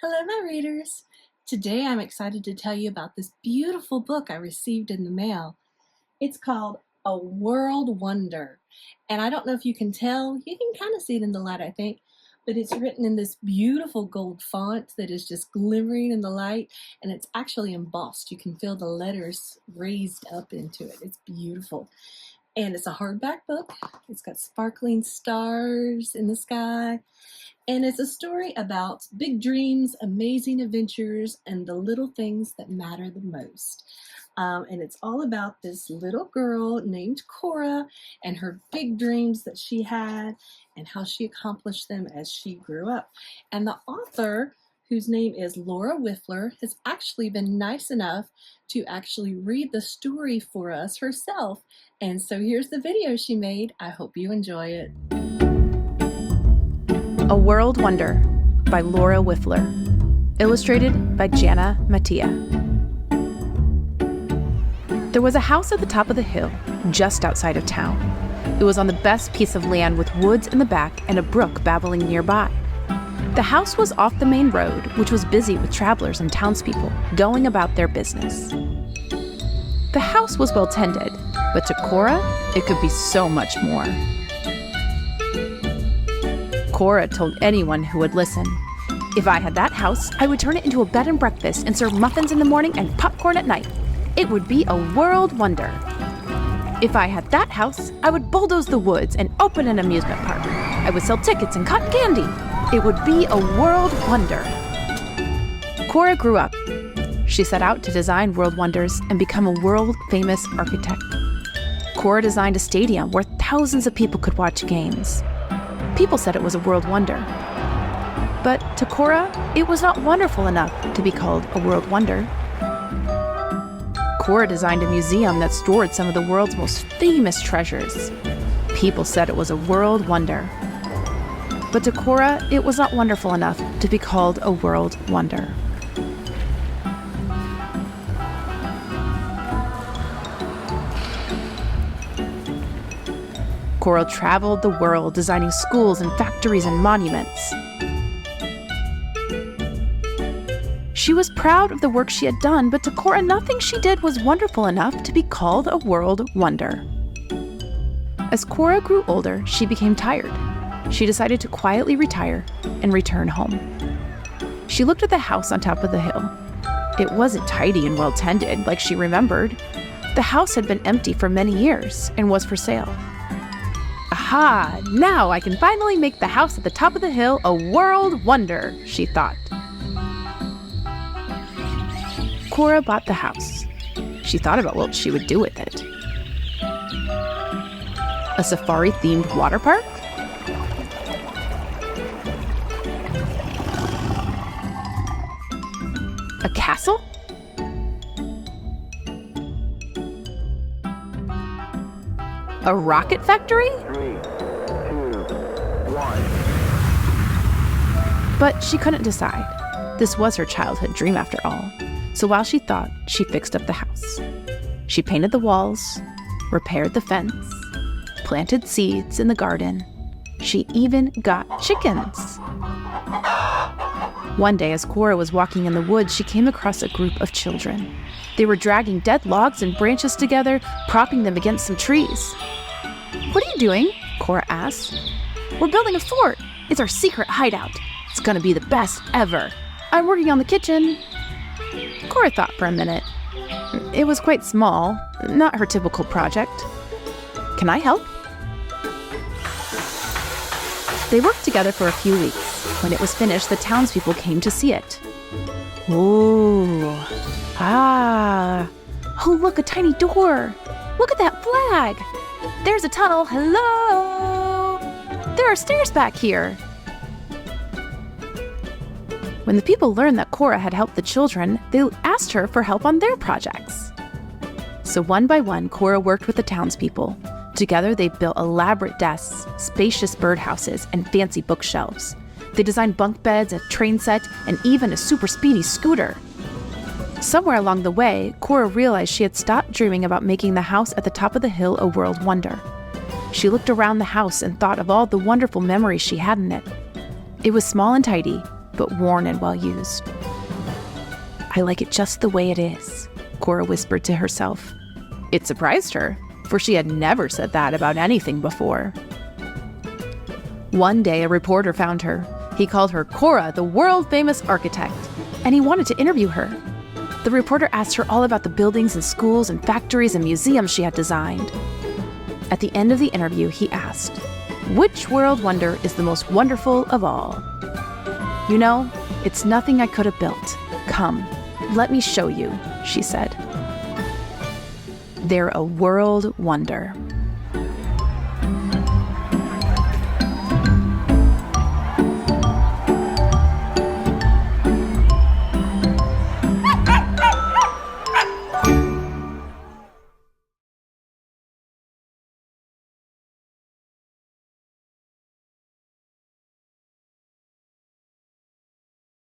Hello, my readers. Today I'm excited to tell you about this beautiful book I received in the mail. It's called A World Wonder. And I don't know if you can tell, you can kind of see it in the light, I think, but it's written in this beautiful gold font that is just glimmering in the light, and it's actually embossed. You can feel the letters raised up into it. It's beautiful. And it's a hardback book. It's got sparkling stars in the sky. And it's a story about big dreams, amazing adventures, and the little things that matter the most. And it's all about this little girl named Cora and her big dreams that she had and how she accomplished them as she grew up. And the author, whose name is Laura Whiffler, has actually been nice enough to actually read the story for us herself. And so here's the video she made. I hope you enjoy it. A World Wonder by Laura Whiffler. Illustrated by Jana Mattia. There was a house at the top of the hill, just outside of town. It was on the best piece of land with woods in the back and a brook babbling nearby. The house was off the main road, which was busy with travelers and townspeople going about their business. The house was well tended, but to Cora, it could be so much more. Cora told anyone who would listen, "If I had that house, I would turn it into a bed and breakfast and serve muffins in the morning and popcorn at night. It would be a world wonder. If I had that house, I would bulldoze the woods and open an amusement park. I would sell tickets and cotton candy. It would be a world wonder." Cora grew up. She set out to design world wonders and become a world-famous architect. Cora designed a stadium where thousands of people could watch games. People said it was a world wonder. But to Cora, it was not wonderful enough to be called a world wonder. Cora designed a museum that stored some of the world's most famous treasures. People said it was a world wonder. But to Cora, it was not wonderful enough to be called a world wonder. Cora traveled the world designing schools and factories and monuments. She was proud of the work she had done, but to Cora, nothing she did was wonderful enough to be called a world wonder. As Cora grew older, she became tired. She decided to quietly retire and return home. She looked at the house on top of the hill. It wasn't tidy and well tended like she remembered. The house had been empty for many years and was for sale. Aha! Now I can finally make the house at the top of the hill a world wonder, she thought. Cora bought the house. She thought about what she would do with it. A safari-themed water park? A castle? A rocket factory? 3, 2, 1. But she couldn't decide. This was her childhood dream after all. So while she thought, she fixed up the house. She painted the walls, repaired the fence, planted seeds in the garden. She even got chickens. One day, as Cora was walking in the woods, she came across a group of children. They were dragging dead logs and branches together, propping them against some trees. "What are you doing?" Cora asked. "We're building a fort. It's our secret hideout. It's gonna be the best ever. I'm working on the kitchen." Cora thought for a minute. It was quite small, not her typical project. "Can I help?" They worked together for a few weeks. When it was finished, the townspeople came to see it. Ooh. Ah. Oh, look, a tiny door. Look at that flag. There's a tunnel. Hello. There are stairs back here. When the people learned that Cora had helped the children, they asked her for help on their projects. So one by one, Cora worked with the townspeople. Together, they built elaborate desks, spacious birdhouses, and fancy bookshelves. They designed bunk beds, a train set, and even a super speedy scooter. Somewhere along the way, Cora realized she had stopped dreaming about making the house at the top of the hill a world wonder. She looked around the house and thought of all the wonderful memories she had in it. It was small and tidy, but worn and well used. "I like it just the way it is," Cora whispered to herself. It surprised her, for she had never said that about anything before. One day, a reporter found her. He called her Cora, the world-famous architect, and he wanted to interview her. The reporter asked her all about the buildings and schools and factories and museums she had designed. At the end of the interview, he asked, "Which world wonder is the most wonderful of all?" "You know, it's nothing I could have built. Come, let me show you," she said. They're a world wonder.